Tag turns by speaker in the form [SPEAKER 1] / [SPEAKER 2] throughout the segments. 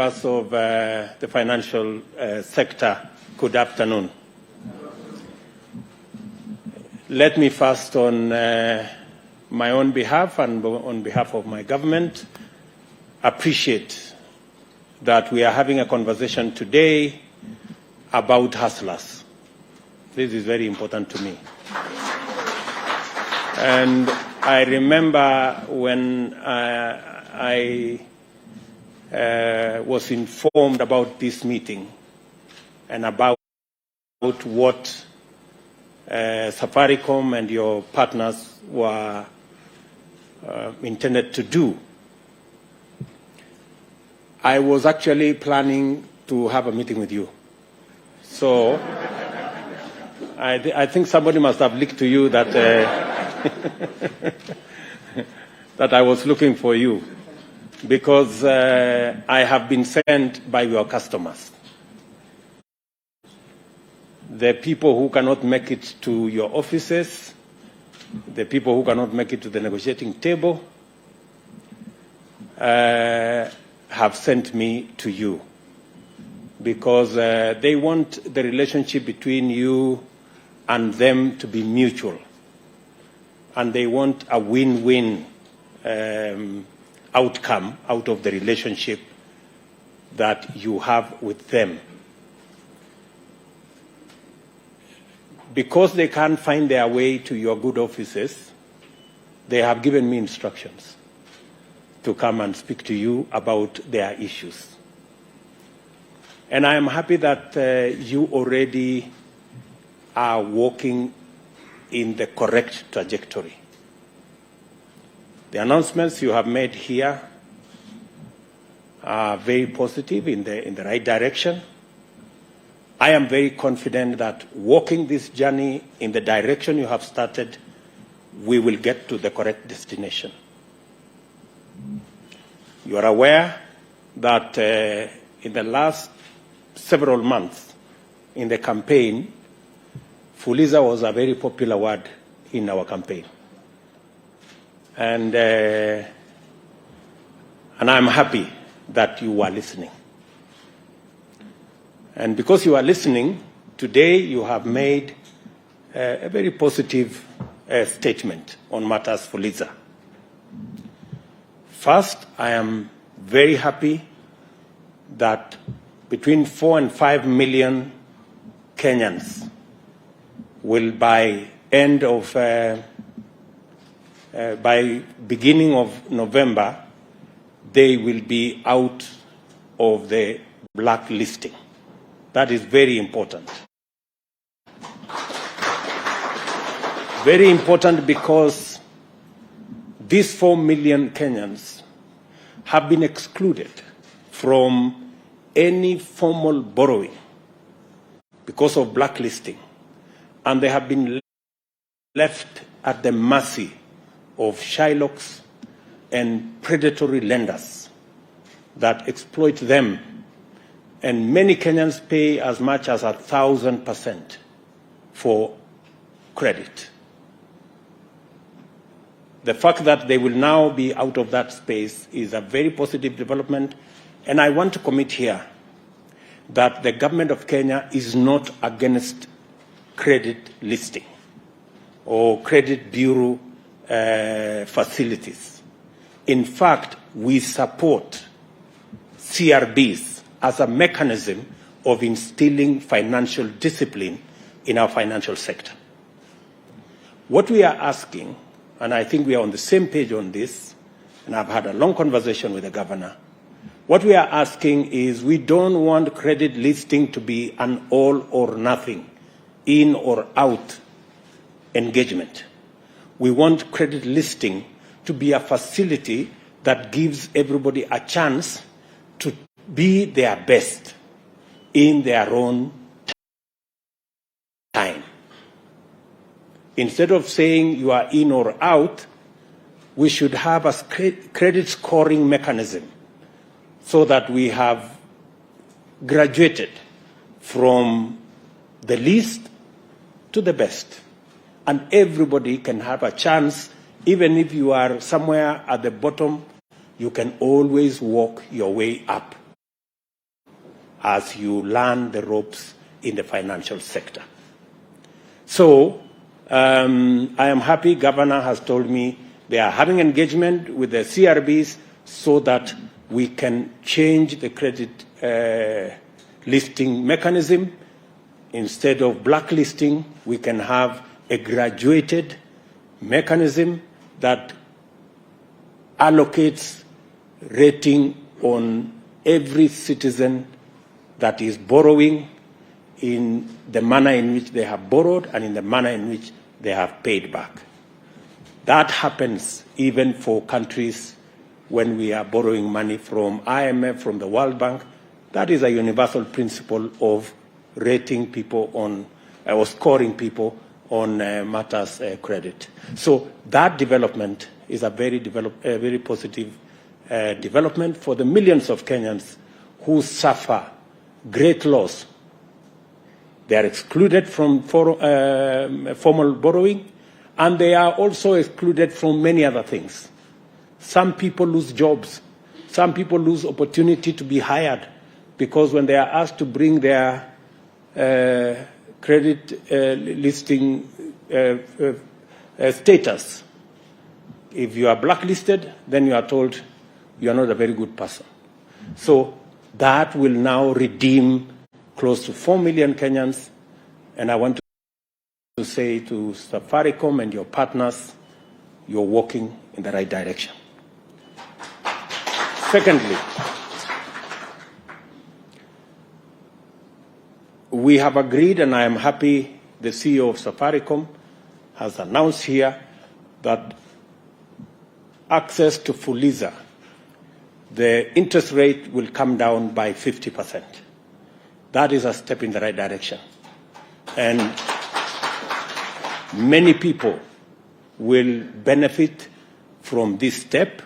[SPEAKER 1] Members of the financial sector, good afternoon. Let me first, on my own behalf and on behalf of my government, appreciate that we are having a conversation today about hustlers. This is very important to me. And I remember when I was informed about this meeting and about what Safaricom and your partners were intended to do. I was actually planning to have a meeting with you. So I think somebody must have leaked to you that, that I was looking for you, because I have been sent by your customers. The people who cannot make it to your offices, the people who cannot make it to the negotiating table, have sent me to you, because they want the relationship between you and them to be mutual, and they want a win-win outcome out of the relationship that you have with them. Because they can't find their way to your good offices, they have given me instructions to come and speak to you about their issues. And I am happy that you already are walking in the correct trajectory. The announcements you have made here are very positive, in the right direction. I am very confident that walking this journey in the direction you have started, we will get to the correct destination. You are aware that in the last several months in the campaign, Fuliza was a very popular word in our campaign. And I'm happy that you are listening. And because you are listening, today you have made a very positive statement on matters Fuliza. First, I am very happy that between 4 and 5 million Kenyans will, by beginning of November, they will be out of the blacklisting. That is very important. Very important because these 4 million Kenyans have been excluded from any formal borrowing because of blacklisting, and they have been left at the mercy of Shylocks and predatory lenders that exploit them. And many Kenyans pay as much as 1,000% for credit. The fact that they will now be out of that space is a very positive development. And I want to commit here that the government of Kenya is not against credit listing or credit bureau facilities. In fact, we support CRBs as a mechanism of instilling financial discipline in our financial sector. What we are asking, and I think we are on the same page on this, and I've had a long conversation with the governor, what we are asking is we don't want credit listing to be an all or nothing, in or out engagement. We want credit listing to be a facility that gives everybody a chance to be their best in their own time. Instead of saying you are in or out, we should have a credit scoring mechanism so that we have graduated from the least to the best. And everybody can have a chance. Even if you are somewhere at the bottom, you can always walk your way up. as you learn the ropes in the financial sector. So I am happy Governor has told me they are having engagement with the CRBs so that we can change the credit listing mechanism. Instead of blacklisting, we can have a graduated mechanism that allocates rating on every citizen that is borrowing in the manner in which they have borrowed and in the manner in which they have paid back. That happens even for countries when we are borrowing money from IMF, from the World Bank. That is a universal principle of rating people on, or scoring people on matters credit. So that development is a very positive development for the millions of Kenyans who suffer great loss. They are excluded from formal borrowing, and they are also excluded from many other things. Some people lose jobs. Some people lose opportunity to be hired because when they are asked to bring their credit listing status, if you are blacklisted, then you are told you are not a very good person. So that will now redeem close to 4 million Kenyans, and I want to say to Safaricom and your partners, you're walking in the right direction. Secondly, we have agreed, and I am happy the CEO of Safaricom has announced here that access to Fuliza, the interest rate will come down by 50%. That is a step in the right direction. And many people will benefit from this step.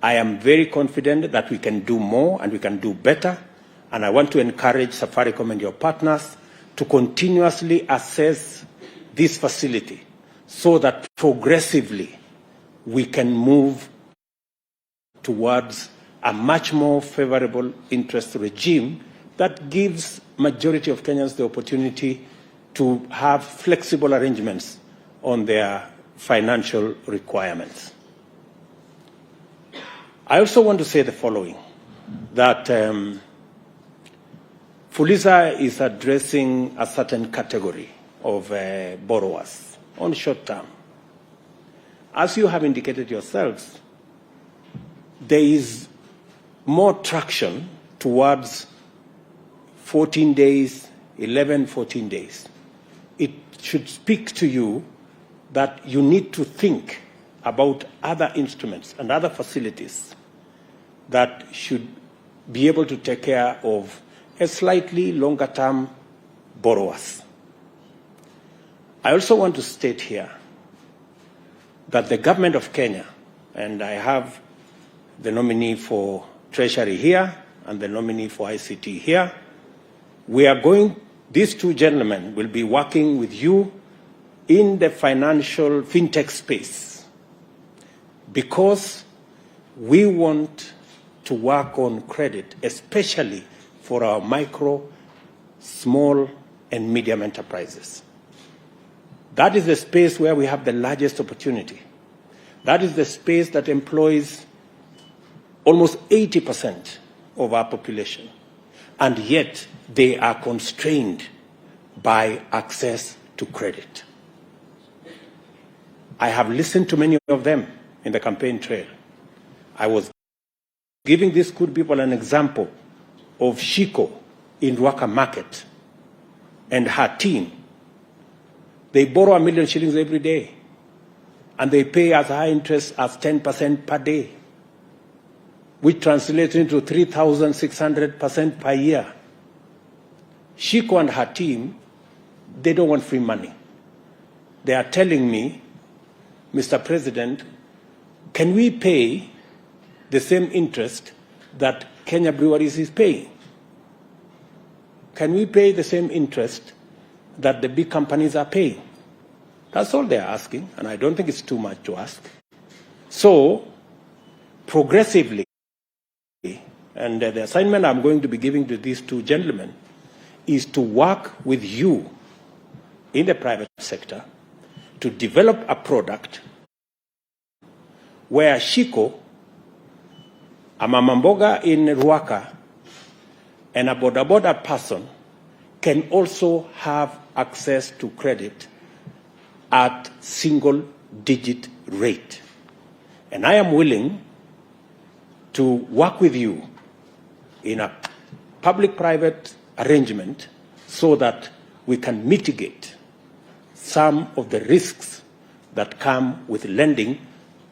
[SPEAKER 1] I am very confident that we can do more and we can do better. And I want to encourage Safaricom and your partners to continuously assess this facility so that progressively we can move towards a much more favorable interest regime that gives majority of Kenyans the opportunity to have flexible arrangements on their financial requirements. I also want to say the following, that Fuliza is addressing a certain category of borrowers on short term. As you have indicated yourselves, there is more traction towards 14 days, 11, 14 days. It should speak to you that you need to think about other instruments and other facilities that should be able to take care of a slightly longer term borrowers. I also want to state here that the government of Kenya, and I have the nominee for Treasury here and the nominee for ICT here, these two gentlemen will be working with you in the financial fintech space because we want to work on credit, especially for our micro, small, and medium enterprises. That is the space where we have the largest opportunity. That is the space that employs almost 80% of our population. And yet they are constrained by access to credit. I have listened to many of them in the campaign trail. I was giving these good people an example of Shiko in Ruaka Market and her team. They borrow 1 million shillings every day, and they pay as high interest as 10% per day, which translates into 3,600% per year. Shiko and her team, they don't want free money. They are telling me, Mr. President, can we pay the same interest that Kenya Breweries is paying? Can we pay the same interest that the big companies are paying? That's all they're asking, and I don't think it's too much to ask. So, progressively, And the assignment I'm going to be giving to these two gentlemen is to work with you in the private sector to develop a product where Shiko, a mama mboga in Ruaka, and a boda person can also have access to credit at single-digit rate. And I am willing to work with you in a public-private arrangement so that we can mitigate some of the risks that come with lending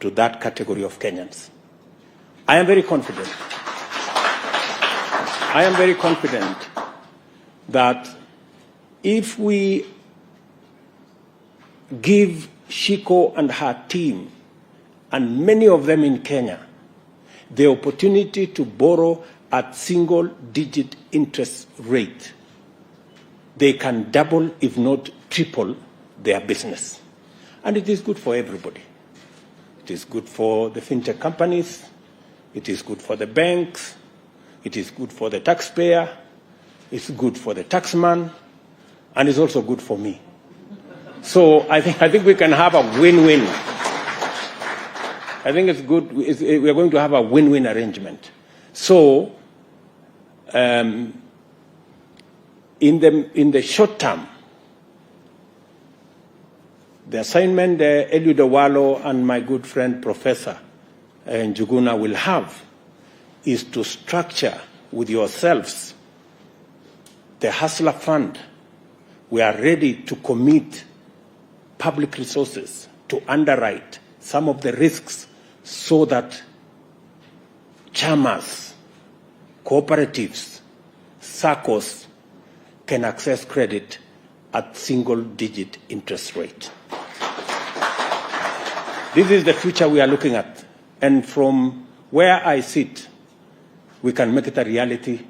[SPEAKER 1] to that category of Kenyans. I am very confident. I am very confident that if we give Shiko and her team, and many of them in Kenya, the opportunity to borrow at single-digit interest rate, they can double, if not triple, their business. And it is good for everybody. It is good for the fintech companies. It is good for the banks. It is good for the taxpayer. It's good for the taxman. And it's also good for me. So I think we can have a win-win. I think it's good. We are going to have a win-win arrangement. So in the short term, the assignment Eliud Owalo and my good friend Professor Njuguna will have is to structure with yourselves the Hustler Fund. We are ready to commit public resources to underwrite some of the risks so that chamas, cooperatives, SACCOs can access credit at single-digit interest rate. This is the future we are looking at. And from where I sit, we can make it a reality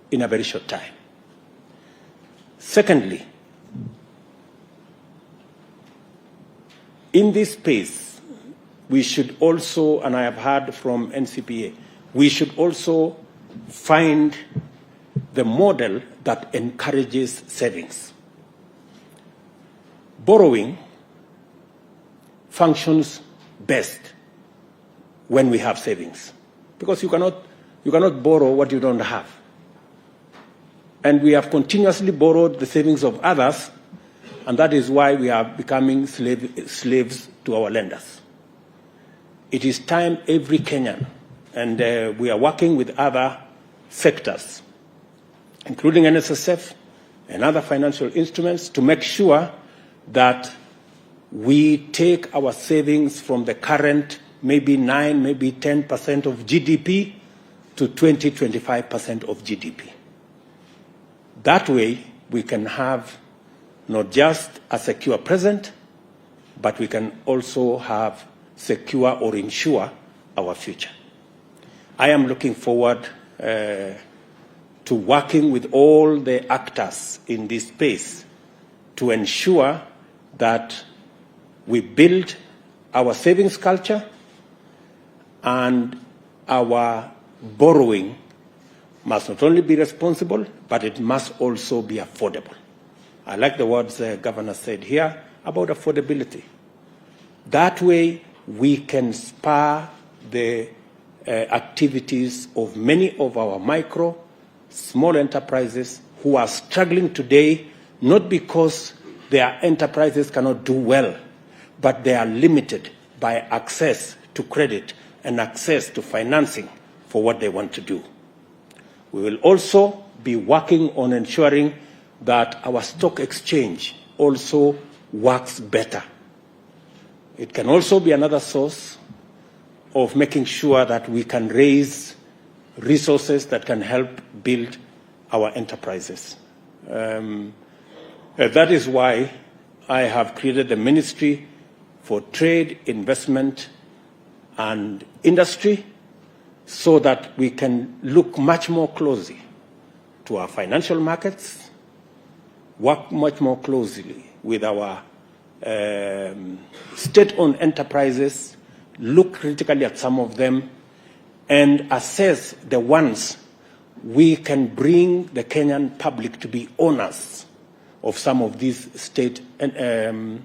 [SPEAKER 1] in a very short time. Secondly, in this space, we should also, and I have heard from NCPA, we should also find the model that encourages savings. Borrowing functions best when we have savings, because you cannot borrow what you don't have. And we have continuously borrowed the savings of others, and that is why we are becoming slaves to our lenders. It is time every Kenyan, and we are working with other sectors, including NSSF and other financial instruments, to make sure that we take our savings from the current maybe 9, maybe 10% of GDP to 20, 25% of GDP. That way, we can have not just a secure present, but we can also have secure or ensure our future. I am looking forward to working with all the actors in this space to ensure that we build our savings culture and our borrowing must not only be responsible, but it must also be affordable. I like the words the governor said here about affordability. That way, we can spur the activities of many of our micro, small enterprises who are struggling today, not because their enterprises cannot do well, but they are limited by access to credit and access to financing for what they want to do. We will also be working on ensuring that our stock exchange also works better. It can also be another source of making sure that we can raise resources that can help build our enterprises. That is why I have created the Ministry for Trade, Investment and Industry, so that we can look much more closely to our financial markets, work much more closely with our state-owned enterprises, look critically at some of them, and assess the ones we can bring the Kenyan public to be owners of some of these state-owned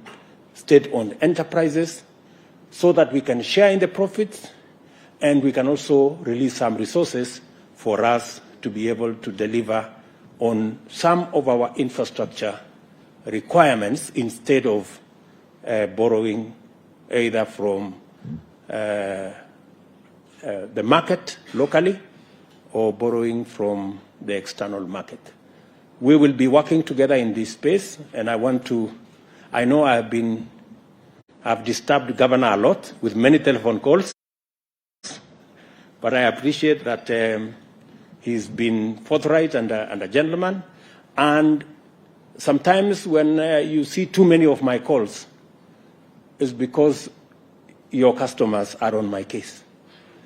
[SPEAKER 1] enterprises, so that we can share in the profits, and we can also release some resources for us to be able to deliver on some of our infrastructure requirements instead of borrowing either from the market locally or borrowing from the external market. We will be working together in this space, and I know I've disturbed Governor a lot with many telephone calls, but I appreciate that he's been forthright and a gentleman. And sometimes when you see too many of my calls, it's because your customers are on my case.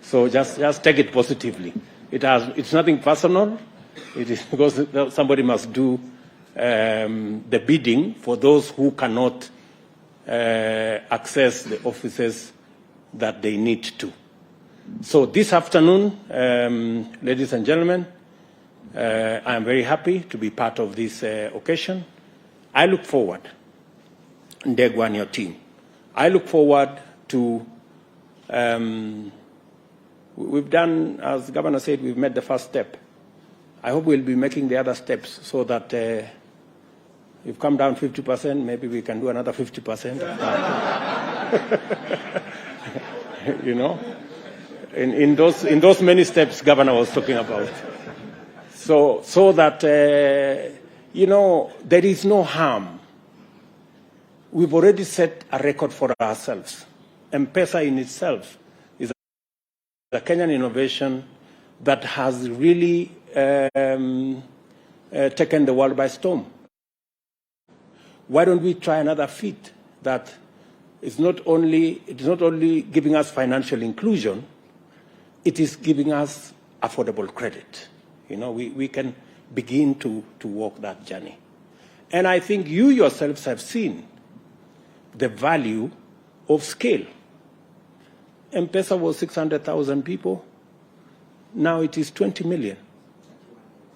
[SPEAKER 1] So just take it positively. It's nothing personal. It is because somebody must do the bidding for those who cannot access the offices that they need to. So this afternoon, ladies and gentlemen, I am very happy to be part of this occasion. I look forward, Ndegwa and your team, I look forward to, we've done, as the Governor said, we've made the first step. I hope we'll be making the other steps so that we've come down 50%, maybe we can do another 50%. You know, in those many steps Governor was talking about. So that, you know, there is no harm. We've already set a record for ourselves. M-Pesa in itself is a Kenyan innovation that has really taken the world by storm. Why don't we try another feat that is not only giving us financial inclusion, it is giving us affordable credit. You know, we can begin to walk that journey. And I think you yourselves have seen the value of scale. M-Pesa was 600,000 people. Now it is 20 million,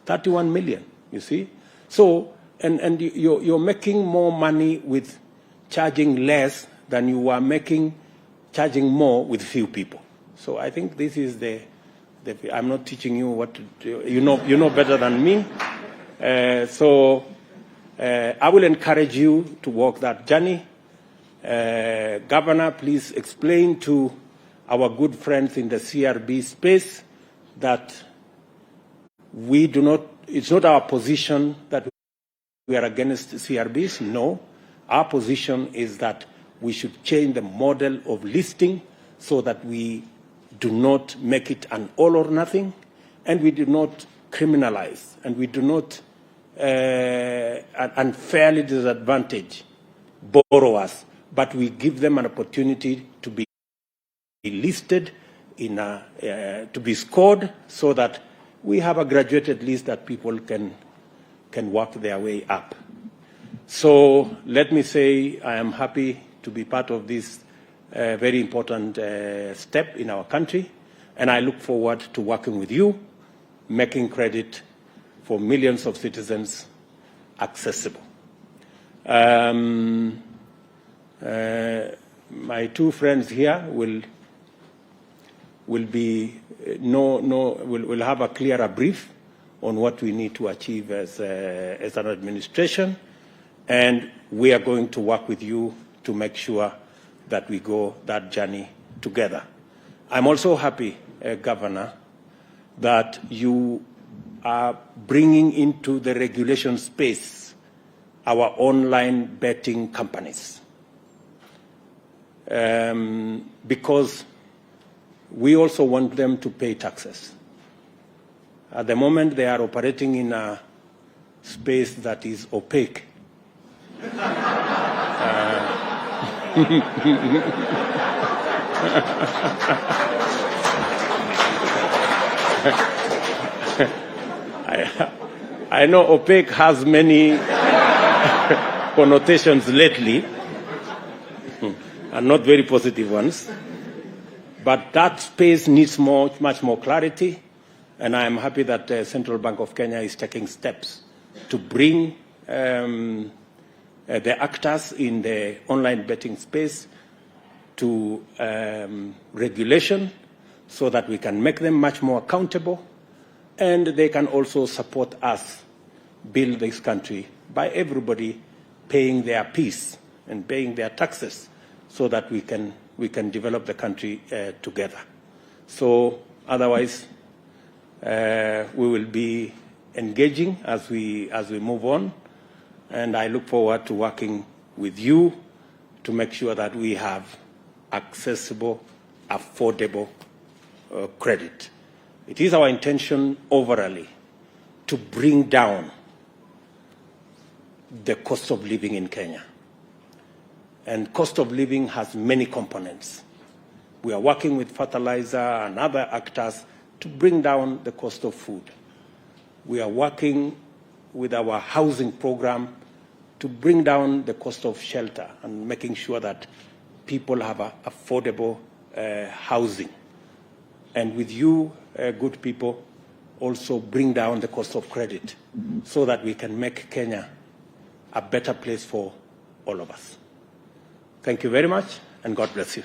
[SPEAKER 1] 31 million, you see? So, and you're making more money with charging less than you were charging more with few people. So I think this is I'm not teaching you what to do. You know better than me. So I will encourage you to walk that journey. Governor, please explain to our good friends in the CRB space that it's not our position that we are against CRBs. No, our position is that we should change the model of listing so that we do not make it an all or nothing, and we do not criminalize, and we do not unfairly disadvantage borrowers, but we give them an opportunity to be listed to be scored, so that we have a graduated list that people can work their way up. So let me say I am happy to be part of this very important step in our country, and I look forward to working with you, making credit for millions of citizens accessible. My two friends here will have a clearer brief on what we need to achieve as an administration, and we are going to work with you to make sure that we go that journey together. I'm also happy, Governor, that you are bringing into the regulation space our online betting companies, because we also want them to pay taxes. At the moment, they are operating in a space that is opaque. I know opaque has many connotations lately, and not very positive ones. But that space needs much more clarity, and I am happy that the Central Bank of Kenya is taking steps to bring the actors in the online betting space to regulation so that we can make them much more accountable, and they can also support us build this country by everybody paying their piece and paying their taxes so that we can develop the country together. So otherwise, we will be engaging as we move on, and I look forward to working with you to make sure that we have accessible, affordable credit. It is our intention overall to bring down the cost of living in Kenya. And cost of living has many components. We are working with fertilizer and other actors to bring down the cost of food. We are working with our housing program to bring down the cost of shelter and making sure that people have affordable housing. And with you, good people, also bring down the cost of credit so that we can make Kenya a better place for all of us. Thank you very much, and God bless you.